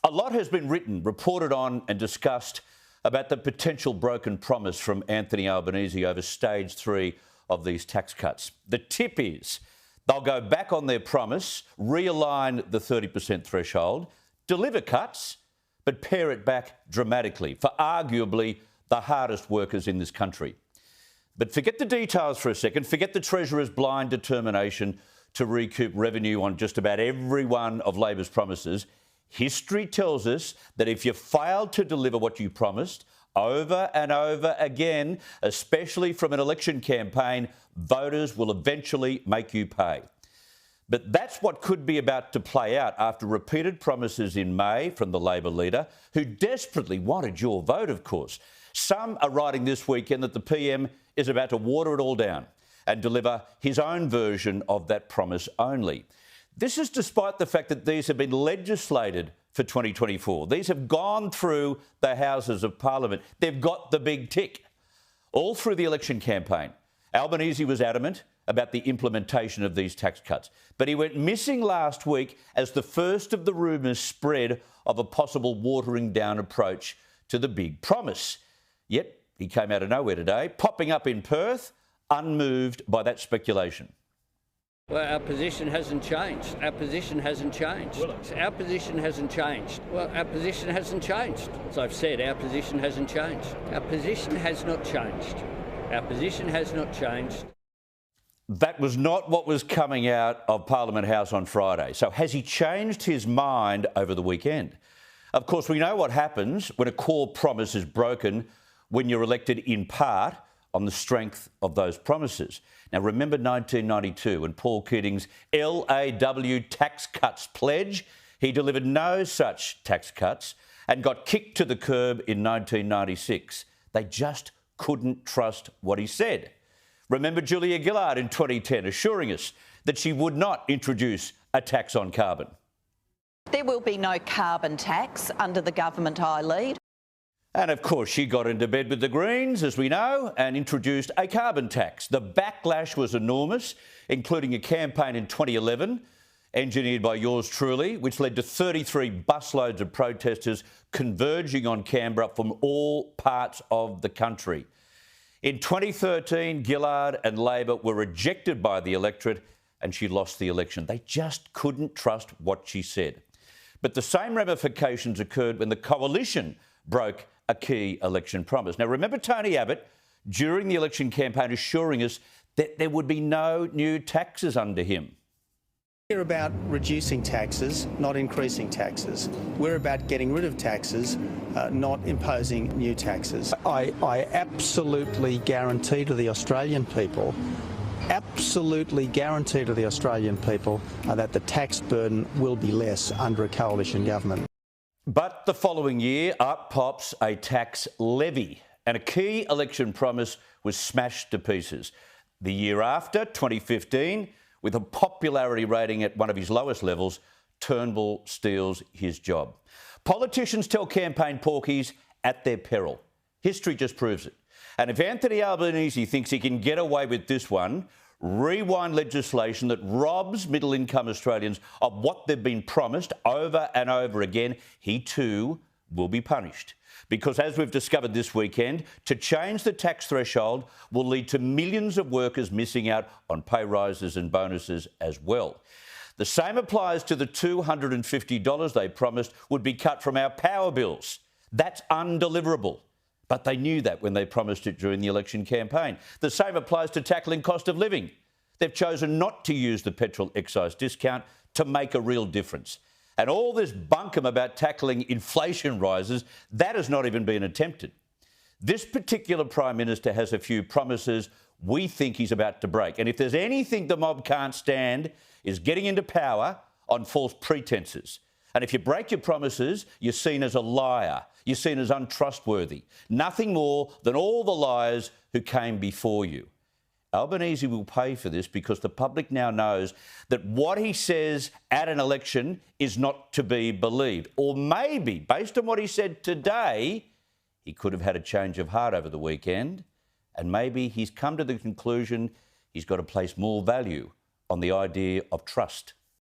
A lot has been written, reported on and discussed about the potential broken promise from Anthony Albanese over stage 3 of these tax cuts. The tip is they'll go back on their promise, realign the 30% threshold, deliver cuts, but pare it back dramatically for arguably the hardest workers in this country. But forget the details for a second. Forget the Treasurer's blind determination to recoup revenue on just about every one of Labor's promises. History tells us that if you fail to deliver what you promised over and over again, especially from an election campaign, voters will eventually make you pay. But that's what could be about to play out after repeated promises in May from the Labor leader, who desperately wanted your vote, of course. Some are writing this weekend that the PM is about to water it all down and deliver his own version of that promise only. This is despite the fact that these have been legislated for 2024. These have gone through the Houses of Parliament. They've got the big tick. All through the election campaign, Albanese was adamant about the implementation of these tax cuts. But he went missing last week as the first of the rumours spread of a possible watering down approach to the big promise. Yet he came out of nowhere today, popping up in Perth, unmoved by that speculation. Well, our position hasn't changed. Our position hasn't changed. Our position hasn't changed. Well, our position hasn't changed. As I've said, our position hasn't changed. Our position has not changed. Our position has not changed. That was not what was coming out of Parliament House on Friday. So has he changed his mind over the weekend? Of course, we know what happens when a core promise is broken when you're elected in part on the strength of those promises. Now, remember 1992 and Paul Keating's LAW tax cuts pledge? He delivered no such tax cuts and got kicked to the curb in 1996. They just couldn't trust what he said. Remember Julia Gillard in 2010 assuring us that she would not introduce a tax on carbon. There will be no carbon tax under the government I lead. And of course, she got into bed with the Greens, as we know, and introduced a carbon tax. The backlash was enormous, including a campaign in 2011, engineered by yours truly, which led to 33 busloads of protesters converging on Canberra from all parts of the country. In 2013, Gillard and Labor were rejected by the electorate and she lost the election. They just couldn't trust what she said. But the same ramifications occurred when the coalition broke a key election promise. Now, remember Tony Abbott during the election campaign assuring us that there would be no new taxes under him. We're about reducing taxes, not increasing taxes. We're about getting rid of taxes, not imposing new taxes. I absolutely guarantee to the Australian people, that the tax burden will be less under a coalition government. But the following year, up pops a tax levy, and a key election promise was smashed to pieces. The year after, 2015, with a popularity rating at one of his lowest levels, Turnbull steals his job. Politicians tell campaign porkies at their peril. History just proves it. And if Anthony Albanese thinks he can get away with this one, rewind legislation that robs middle-income Australians of what they've been promised over and over again, he too will be punished. Because as we've discovered this weekend, to change the tax threshold will lead to millions of workers missing out on pay rises and bonuses as well. The same applies to the $250 they promised would be cut from our power bills. That's undeliverable. But they knew that when they promised it during the election campaign. The same applies to tackling cost of living. They've chosen not to use the petrol excise discount to make a real difference. And all this bunkum about tackling inflation rises, that has not even been attempted. This particular Prime Minister has a few promises we think he's about to break. And if there's anything the mob can't stand, is getting into power on false pretences. And if you break your promises, you're seen as a liar. You're seen as untrustworthy. Nothing more than all the liars who came before you. Albanese will pay for this because the public now knows that what he says at an election is not to be believed. Or maybe, based on what he said today, he could have had a change of heart over the weekend, and maybe he's come to the conclusion he's got to place more value on the idea of trust.